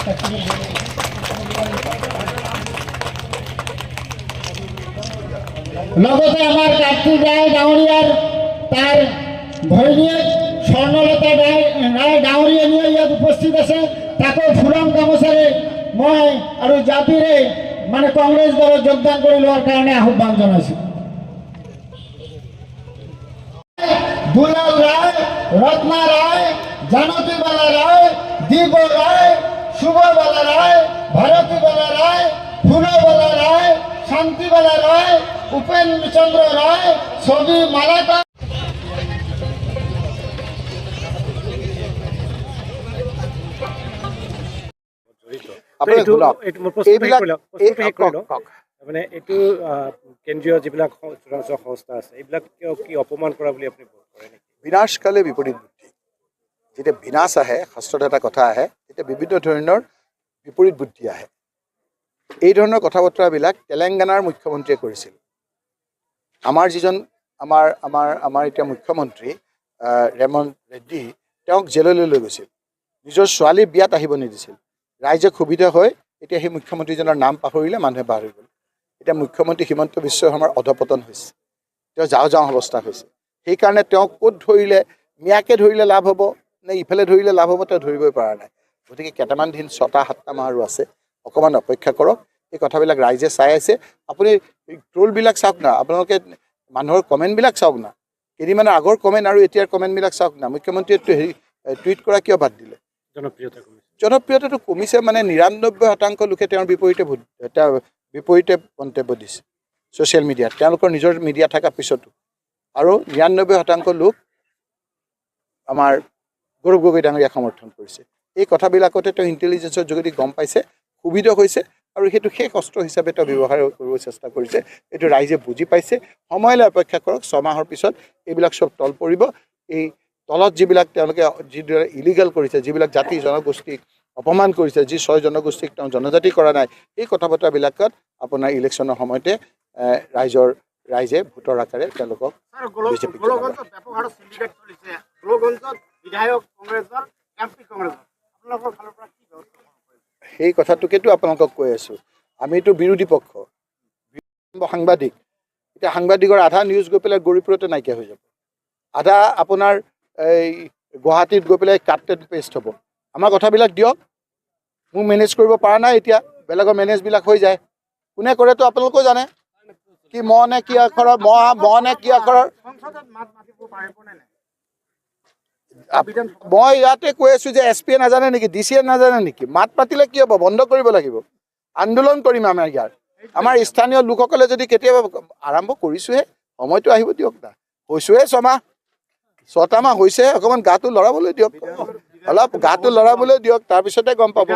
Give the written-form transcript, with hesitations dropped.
লগতে আমাৰ কাৰ্তিক ৰায় ডাঙৰিয়াৰ তাৰ ভৈনীক স্বৰ্ণলতা ৰায় ডাঙৰিয়া নিয়ে ইয়াত উপস্থিত আছে, তাকেও ফুৰম গামোচাৰে মই আৰু জাতিৰে মানে কংগ্ৰেছ দলত যোগদান কৰি লোৱাৰ কাৰণে আহ্বান জনাইছোঁ। দুলাল রায়, রত্না রায়, জানকীবালা রায়, দীপ রায়, শুভবালা রায়, ভারতীবালা রায়, ফুলবালা রায়, শান্তিবালা রায়, উপেন্দ্র চন্দ্র রায়, ছবি মালাকা। মানে এইটো কেন্দ্ৰীয় যিবিলাক চোৰাংচোৱা সংস্থা আছে এইবিলাক কি অপমান কৰা বুলি আপুনি কৰে নেকি? বিনাশকালে বিপৰীত বুদ্ধি, যেতিয়া বিনাশ আহে, শাস্ত্ৰত এটা কথা আহে, তেতিয়া বিভিন্ন ধৰণৰ বিপৰীত বুদ্ধি আহে। এই ধৰণৰ কথা বতৰাবিলাক তেলেংগানাৰ মুখ্যমন্ত্ৰীয়ে কৰিছিল। আমাৰ যিজন আমাৰ এতিয়া মুখ্যমন্ত্ৰী ৰেমন ৰেড্ডি, তেওঁক জেললৈ লৈ গৈছিল, নিজৰ ছোৱালীৰ বিয়াত আহিব নিদিছিল। ৰাইজে ক্ষোভিত হৈ এতিয়া সেই মুখ্যমন্ত্ৰীজনৰ নাম পাহৰিলে, মানুহে পাহৰি গ'ল। এতিয়া মুখ্যমন্ত্ৰী হিমন্ত বিশ্ব শৰ্মাৰ অধপতন হৈছে, তেওঁ যাওঁ অৱস্থা হৈছে। সেইকাৰণে তেওঁক ক'ত ধৰিলে, মিয়াকে ধৰিলে লাভ হ'ব নে ইফালে ধৰিলে লাভ হ'ব, তেওঁ ধৰিবই পৰা নাই। গতিকে কেইটামান দিন 6-7টা মাহ আৰু আছে, অকণমান অপেক্ষা কৰক। এই কথাবিলাক ৰাইজে চাই আছে। আপুনি ট্ৰলবিলাক চাওক না, আপোনালোকে মানুহৰ কমেণ্টবিলাক চাওক না, কেইদিনমানৰ আগৰ কমেণ্ট আৰু এতিয়াৰ কমেণ্টবিলাক চাওক না। মুখ্যমন্ত্ৰীয়ে টুইট কৰা কিয় বাদ দিলে? জনপ্ৰিয়তাটো কমিছে মানে 99% লোকে তেওঁৰ বিপৰীতে মন্তব্য দিছে ছ'চিয়েল মিডিয়াত, তেওঁলোকৰ নিজৰ মিডিয়া থকাৰ পিছতো। আৰু 99% লোক আমাৰ গৌৰৱ গগৈ ডাঙৰীয়াক সমৰ্থন কৰিছে। এই কথাবিলাকতে তেওঁ ইণ্টেলিজেন্সৰ যোগেদি গম পাইছে, সুবিধা হৈছে, আৰু সেইটো শেষ অস্ত্ৰ হিচাপে তেওঁ ব্যৱহাৰ কৰিব চেষ্টা কৰিছে। এইটো ৰাইজে বুজি পাইছে। সময়লৈ অপেক্ষা কৰক, 6 মাহৰ পিছত এইবিলাক চব তল পৰিব। এই তলত যিবিলাক তেওঁলোকে যিদৰে ইলিগেল কৰিছে, যিবিলাক জাতি জনগোষ্ঠীক অপমান কৰিছে, যি 6 জনগোষ্ঠীক তেওঁ জনজাতি কৰা নাই, এই কথা বতৰাবিলাকত আপোনাৰ ইলেকশ্যনৰ সময়তে ৰাইজে ভোটৰ আকাৰে তেওঁলোকক বিজেপিক সেই কথাটোকেতো আপোনালোকক কৈ আছোঁ। আমিতো বিৰোধী পক্ষ, সাংবাদিক। এতিয়া সাংবাদিকৰ আধা নিউজ গৈ পেলাই গৌৰীপুৰতে নাইকিয়া হৈ যাব, আধা আপোনাৰ এই গুৱাহাটীত গৈ পেলাই কাট এণ্ড পেষ্ট হ'ব। আমাৰ কথাবিলাক দিয়ক, মোক মেনেজ কৰিব পৰা নাই। এতিয়া বেলেগৰ মেনেজবিলাক হৈ যায়, কোনে কৰেতো আপোনালোকেও জানে। কি মনে কি আখৰৰ মনে কি আখৰৰ মই ইয়াতে কৈ আছোঁ যে SP-য়ে নাজানে নেকি, DC-য়ে নাজানে নেকি? মাত পাতিলে কি হ'ব? বন্ধ কৰিব লাগিব, আন্দোলন কৰিম আমাৰ ইয়াৰ। আমাৰ স্থানীয় লোকসকলে যদি কেতিয়াবা আৰম্ভ কৰিছোঁহে, সময়টো আহিব দিয়ক না। হৈছোঁহে 6 মাহ হৈছে, অকণমান গাটো লৰাবলৈ দিয়ক, অলপ গাটো লৰাবলৈ দিয়ক, তাৰপিছতে গম পাব।